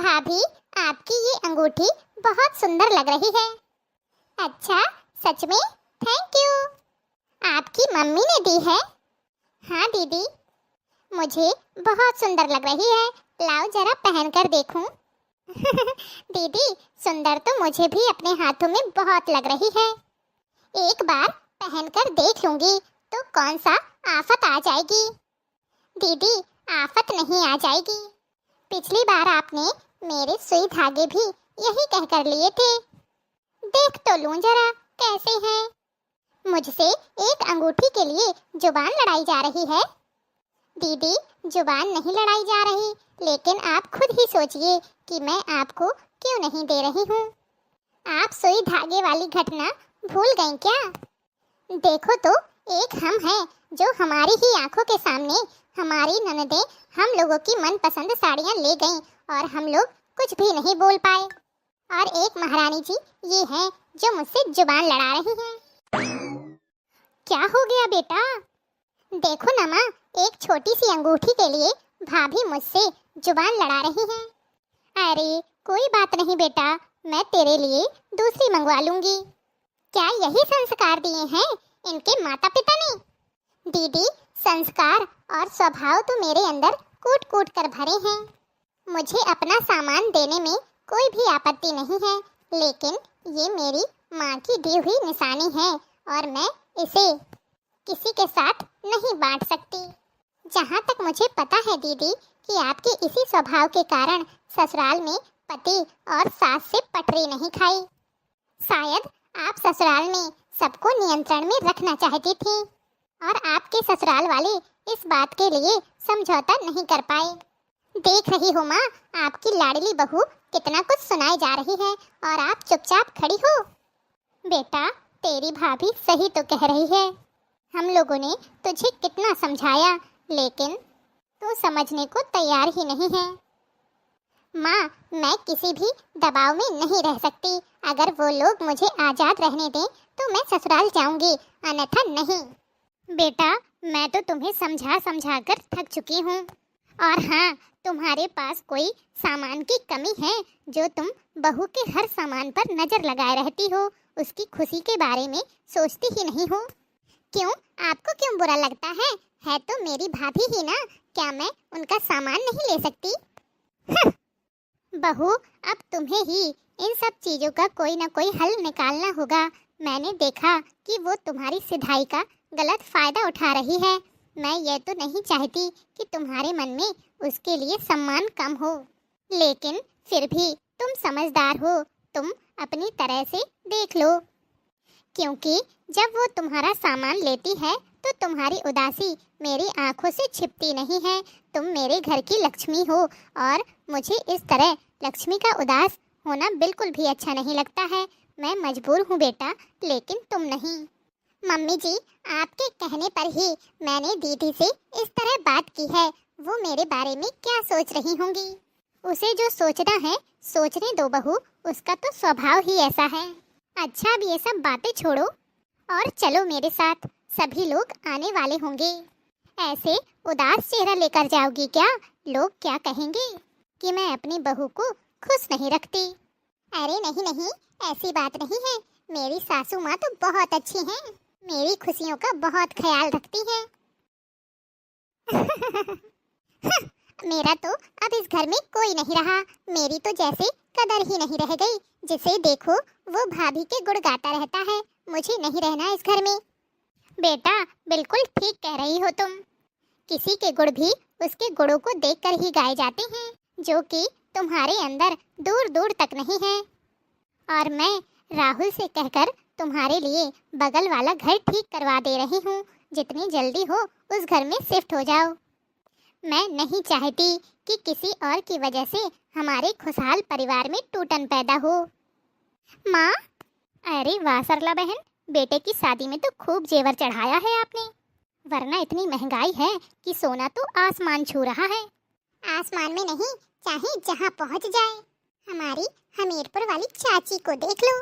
भाभी, आपकी ये अंगूठी बहुत सुंदर लग रही है। अच्छा, सच में? Thank you. आपकी मम्मी ने दी है? हाँ दीदी, मुझे बहुत सुंदर लग रही है। लाओ जरा पहन कर देखूं। दीदी, सुंदर तो मुझे भी अपने हाथों में बहुत लग रही है। एक बार पहन कर देख लूंगी तो कौन सा आफत आ जाएगी। दीदी, आफत नहीं आ जाएगी। पिछली बार आपने मेरे सुई धागे भी यही कहकर लिए थे। देख तो लूं जरा कैसे हैं। मुझसे एक अंगूठी के लिए जुबान लड़ाई जा रही है। दीदी, जुबान नहीं लड़ाई जा रही, लेकिन आप खुद ही सोचिए कि मैं आपको क्यों नहीं दे रही हूँ। आप सुई धागे वाली घटना भूल गई क्या? देखो तो, एक हम हैं जो हमारी ही आंखों के सामने हमारी ननदें हम लोगों की मनपसंद साड़ियाँ ले गईं और हम लोग कुछ भी नहीं बोल पाए। और एक महारानी जी ये हैं जो मुझसे जुबान लड़ा रही हैं। क्या हो गया बेटा? देखो ना माँ, एक छोटी सी अंगूठी के लिए भाभी मुझसे जुबान लड़ा रही हैं। अरे कोई बात नहीं बेटा, मैं तेरे लिए दूसरी मंगवा लूंगी। क्या यही संस्कार दिए हैं इनके माता पिता ने? दीदी, संस्कार और स्वभाव तो मेरे अंदर कूट कूट कर भरे हैं। मुझे अपना सामान देने में कोई भी आपत्ति नहीं है, लेकिन ये मेरी माँ की दी हुई निशानी है और मैं इसे किसी के साथ नहीं बांट सकती। जहाँ तक मुझे पता है दीदी कि आपके इसी स्वभाव के कारण ससुराल में पति और सास से पटरी नहीं खाई। शायद आप ससुराल में सबको नियंत्रण में रखना चाहती थी और आपके ससुराल वाले इस बात के लिए समझौता नहीं कर पाए। देख रही हो माँ, आपकी लाडली बहू कितना कुछ सुनाई जा रही है और आप चुपचाप खड़ी हो। बेटा, तेरी भाभी सही तो कह रही है। हम लोगों ने तुझे कितना समझाया, लेकिन तू समझने को तैयार ही नहीं है। माँ, मैं किसी भी दबाव में नहीं रह सकती। अगर वो लोग मुझे आज़ाद रहने दें तो मैं ससुराल जाऊंगी, अन्यथा नहीं। बेटा, मैं तो तुम्हें समझा समझा कर थक चुकी हूँ। और हाँ, तुम्हारे पास कोई सामान की कमी है जो तुम बहू के हर सामान पर नजर लगाए रहती हो, उसकी खुशी के बारे में सोचती ही नहीं हो। क्यों, आपको क्यों बुरा लगता है? है तो मेरी भाभी ही ना, क्या मैं उनका सामान नहीं ले सकती? बहू, अब तुम्हें ही इन सब चीजों का कोई ना कोई हल निकालना होगा। मैंने देखा कि वो तुम्हारी सिधाई का गलत फायदा उठा रही है। मैं ये तो नहीं चाहती कि तुम्हारे मन में उसके लिए सम्मान कम हो, लेकिन फिर भी तुम समझदार हो, तुम अपनी तरह से देख लो। क्योंकि जब वो तुम्हारा सामान लेती है तो तुम्हारी उदासी मेरी आंखों से छिपती नहीं है। तुम मेरे घर की लक्ष्मी हो और मुझे इस तरह लक्ष्मी का उदास होना बिल्कुल भी अच्छा नहीं लगता है। मैं मजबूर हूँ बेटा, लेकिन तुम नहीं। मम्मी जी, आपके कहने पर ही मैंने दीदी से इस तरह बात की है। वो मेरे बारे में क्या सोच रही होंगी? उसे जो सोचना है सोचने दो बहू, उसका तो स्वभाव ही ऐसा है। अच्छा, अब ये सब बातें छोड़ो और चलो मेरे साथ। सभी लोग आने वाले होंगे। ऐसे उदास चेहरा लेकर जाओगी क्या? लोग क्या कहेंगे कि मैं अपनी बहू को खुश नहीं रखती। अरे नहीं नहीं, ऐसी बात नहीं है। मेरी सासू माँ तो बहुत अच्छी हैं, मेरी खुशियों का बहुत ख्याल रखती हैं। मेरा तो अब इस घर में कोई नहीं रहा। मेरी तो जैसे कदर ही नहीं रह गई। जिसे देखो वो भाभी के गुण गाता रहता है। मुझे नहीं रहना इस घर में। बेटा, बिल्कुल ठीक कह रही हो तुम। किसी के गुण भी उसके गुणों को देखकर ही गाए जाते हैं, जो कि तुम्हारे अंदर दूर दूर तक नहीं है। और मैं राहुल से कहकर तुम्हारे लिए बगल वाला घर ठीक करवा दे रही हूँ। जितनी जल्दी हो उस घर में शिफ्ट हो जाओ। मैं नहीं चाहती कि किसी और की वजह से हमारे खुशहाल परिवार में टूटन पैदा हो। माँ, अरे वाह सरला बहन, बेटे की शादी में तो खूब जेवर चढ़ाया है आपने, वरना इतनी महंगाई है कि सोना तो आसमान छू रहा है। आसमान में नहीं, चाहे जहाँ पहुँच जाए। हमारी हमीरपुर वाली चाची को देख लो,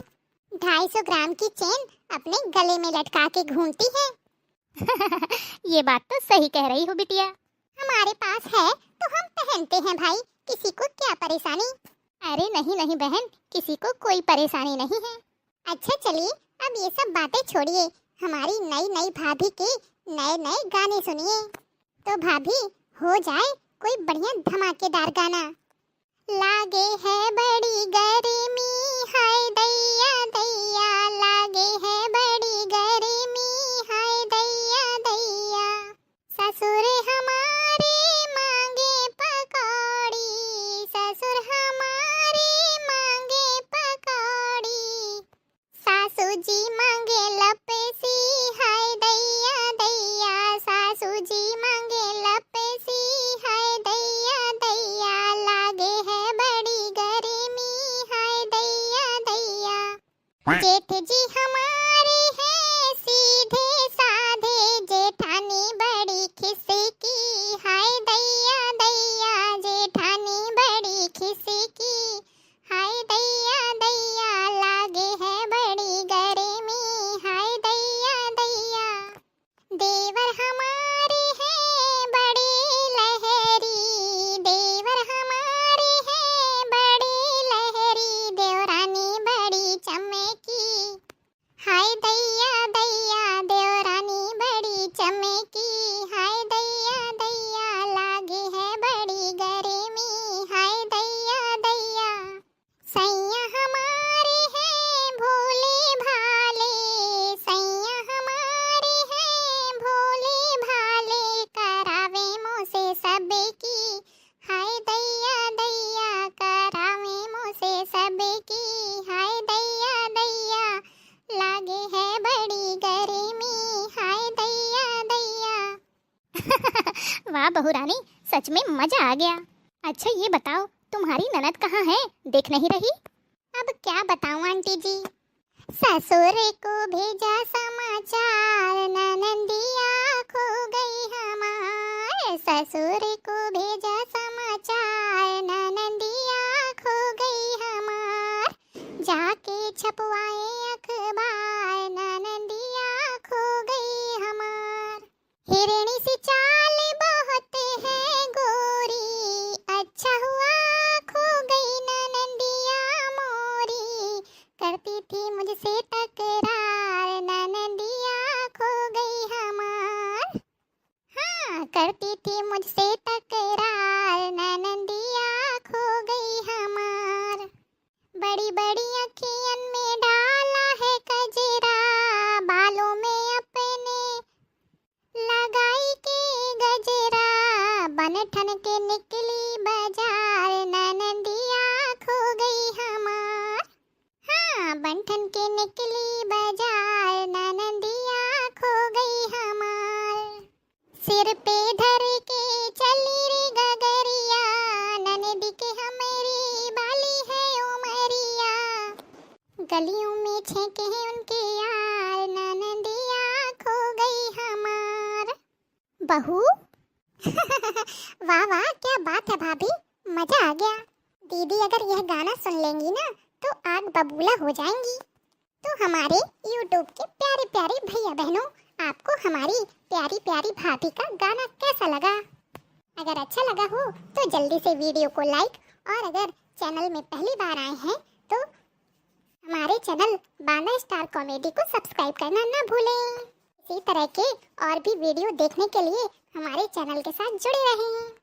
250 ग्राम की चेन अपने गले में लटका के घूमती है। ये बात तो सही कह रही हो बिटिया। हमारे पास है तो हम पहनते हैं भाई, किसी को क्या परेशानी? अरे नहीं नहीं बहन, किसी को कोई परेशानी नहीं है। अच्छा चलिए, अब ये सब बातें छोड़िए, हमारी नई नई भाभी के नए नए गाने सुनिए। तो भाभी, हो जाए कोई बढ़िया धमाकेदार गाना। लागे है बड़ी गर्मी, हाय दैया दैया, लागे है बड़ी गर्मी, हाय दैया दैया। ससुर हमारे मांगे पकौड़ी, ससुर हमारे मांगे पकौड़ी, सासू जी मांगे लपेसी, हाय दैया दैया, सासू जी मांगे लपेसी, हाय दैया दैया। लागे है बड़ी गर्मी, हाय दैया दैया। जेठ जी हमारे हैं सीधे साधे, जेठानी बड़ी खिसकी, हाय दैया दैया, जेठानी बड़ी खिसकी, हाय दैया दैया। लागे है बड़ी गर्मी, हाय दैया दैया। देवर हमारे हैं बड़े लहरी, देवर हमारे हैं बड़े लहरी, देवरानी बड़ी चमकी, हाय दैया दैया, देवरानी बड़ी चमकी, हाय दैया दैया। लागे है बड़ी गर्मी, हाय दैया दैया। सैया हमारे हैं भोले भाले, सैया हमारे हैं भोले भाले, करावे मुँह से सबकी, हाय दैया दैया, करावे मुँह से सबकी, हाय दैया दैया। लागे है बड़ी गर्मी, हाय दैया दैया। वाह बहू रानी, सच में मजा आ गया। अच्छा ये बताओ, तुम्हारी ननद कहाँ है, देख नहीं रही? अब क्या बताऊं आंटी जी, ससुर को भेजा समाचार, ननदिया खो गई हमार, ससुर को भेजा समाचार, ननदिया खो गई हमार, जाके छपवाए अखबार, ननदिया खो गई हमार। हिरणी सी चाल बहुत है गोरी, अच्छा हुआ खो गई ननदिया मोरी, करती थी मुझसे तकरार, ननदिया खो गई हमार। हाँ, करती थी मुझसे तकरार, ननदिया खो गई हमार। बड़ी बड़ी अखियन में डाला है कजरा, बालों में अपने लगाई के गजरा, बन ठन के निकली बाजार, ननदिया खो गई हमार। हाँ, बन ठन के निकली बाजार, ननदिया खो गई हमार। सिर पे धर के चली रे गगरिया, ननदी के हमारी बाली है उमरिया, गलियों में छेके हैं उनके यार, ननदिया खो गई हमार। बहू वाह वाह, क्या बात है भाभी, मजा आ गया। दीदी अगर यह गाना सुन लेंगी ना तो आग बबूला हो जाएंगी। तो हमारे YouTube के प्यारे प्यारे भैया बहनों, आपको हमारी प्यारी प्यारी भाभी का गाना कैसा लगा? अगर अच्छा लगा हो तो जल्दी से वीडियो को लाइक, और अगर चैनल में पहली बार आए हैं तो हमारे चैनल बांदा स्टार कॉमेडी को सब्सक्राइब करना ना भूलें। इसी तरह के और भी वीडियो देखने के लिए हमारे चैनल के साथ जुड़े रहें।